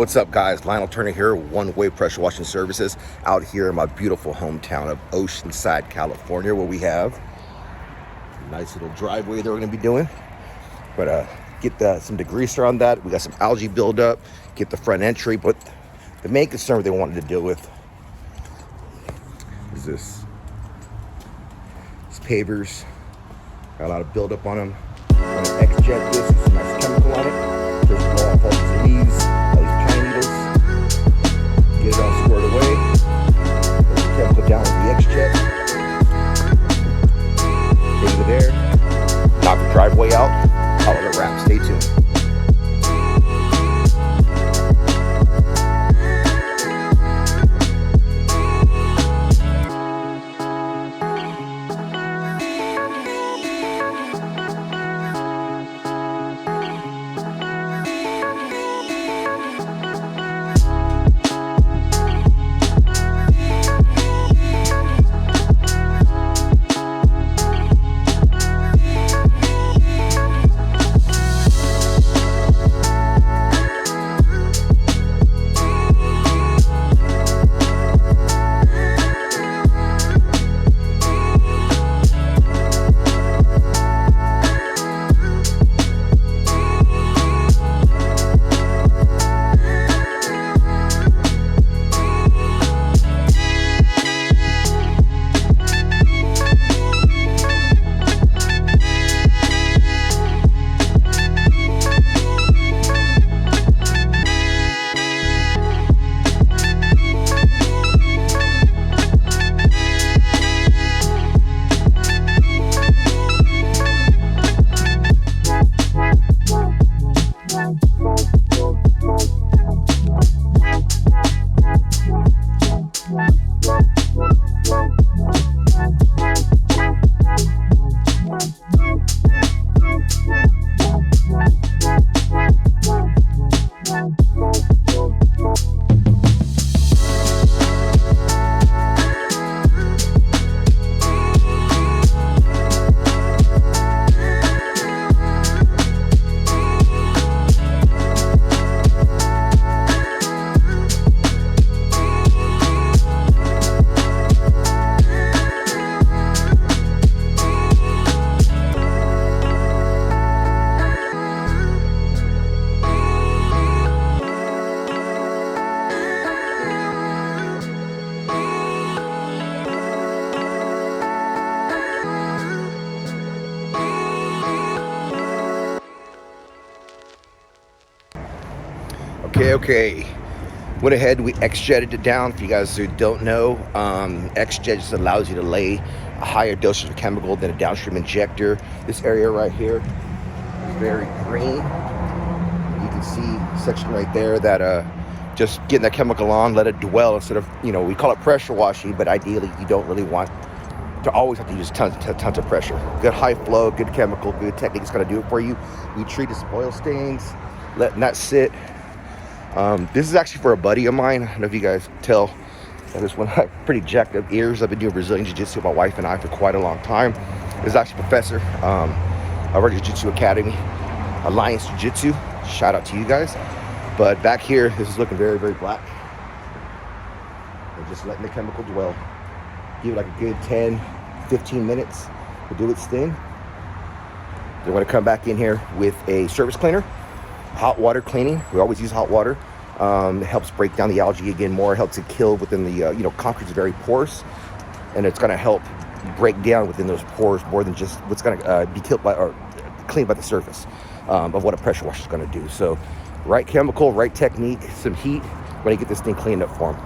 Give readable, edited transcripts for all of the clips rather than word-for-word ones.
What's up, guys? Lionel Turner here, One Way Pressure Washing Services, out here in my beautiful hometown of Oceanside, California, where we have a nice little driveway that we're going to be doing. But get some degreaser on that. We got some algae buildup, get the front entry. But the main concern they wanted to deal with is this. It's Pavers. Got a lot of buildup on them. I'm going to X-jet this with some nice chemical on it. First blow off all these leaves, all these pine needles. Get it all squared away. Put the chemical down with the X-jet. Over there. Knock the driveway out. I'll let it wrap. Stay tuned. Okay. Went ahead, we X-jetted it down. For you guys who don't know, X-jet just allows you to lay a higher dosage of chemical than a downstream injector. This area right here is very green. You can see section right there that just getting that chemical on, let it dwell instead of, we call it pressure washing, but ideally you don't really want to always have to use tons of pressure. Good high flow, good chemical, good technique is going to do it for you. We treat the spoil stains, letting that sit. This is actually for a buddy of mine. I don't know if you guys can tell. This one had pretty jacked up ears. I've been doing Brazilian Jiu-Jitsu with my wife and I for quite a long time. This is actually a professor. I work at Jiu-Jitsu Academy, Alliance Jiu-Jitsu. Shout out to you guys. But back here, this is looking very, very black. And just letting the chemical dwell. Give it like a good 10, 15 minutes to do its thing. Then we're going to come back in here with a surface cleaner. Hot water cleaning. We always use hot water. It helps break down the algae again more. It helps it kill within the, concrete is very porous. And it's going to help break down within those pores more than just what's going to be killed by or cleaned by the surface of what a pressure washer is going to do. So right chemical, right technique, some heat. When you get this thing cleaned up for them.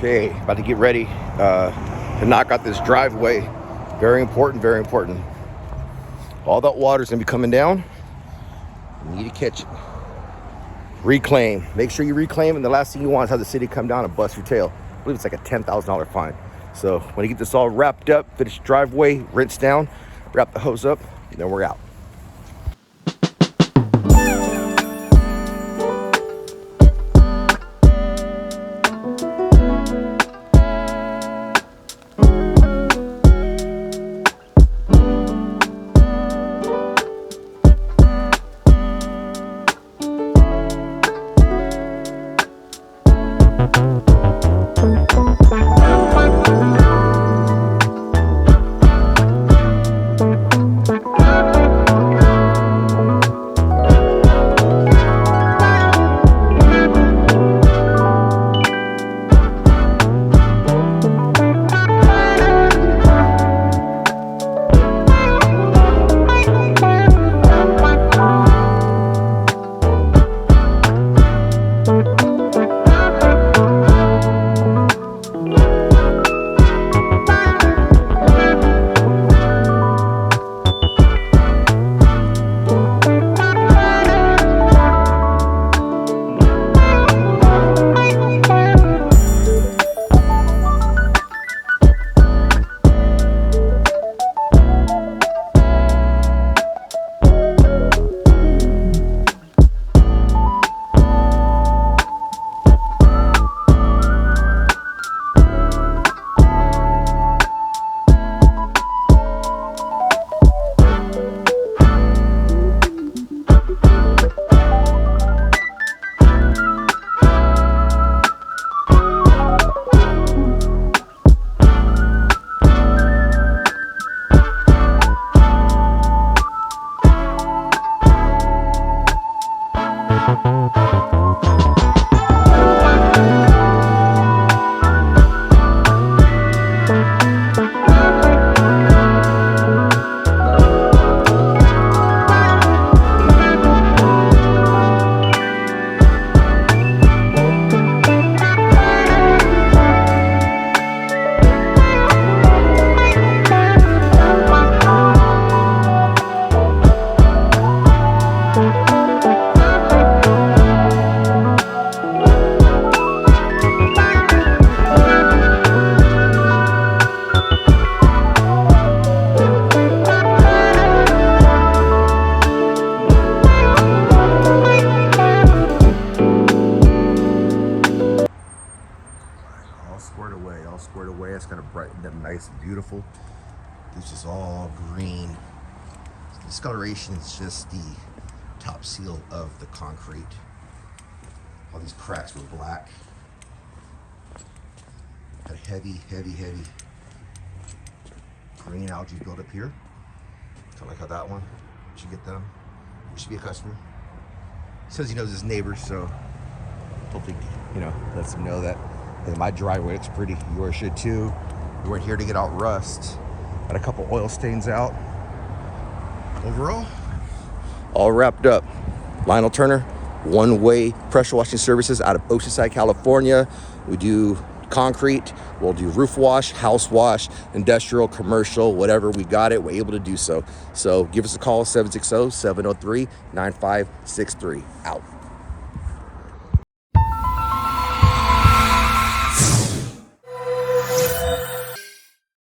Okay, about to get ready to knock out this driveway. Very important, very important. All that water's gonna be coming down. You need to catch it. Reclaim. Make sure you reclaim, and the last thing you want is have the city come down and bust your tail. I believe it's like a $10,000 fine. So when you get this all wrapped up, finish the driveway, rinse down, wrap the hose up, and then we're out. All squared away. It's gonna brighten up nice and beautiful. This is all green. The discoloration is just the top seal of the concrete. All these cracks were black. Got a heavy green algae buildup here. Kind of like how that one should get them. It should be a customer. He says he knows his neighbors, so hopefully, lets him know that my driveway looks pretty. Yours should too. We weren't here to get out rust. Got a couple oil stains out. Overall, all wrapped up. Lionel Turner, one-way pressure washing services out of Oceanside, California. We do concrete, we'll do roof wash, house wash, industrial, commercial, whatever. We got it, we're able to do so. So give us a call, 760-703-9563. Out.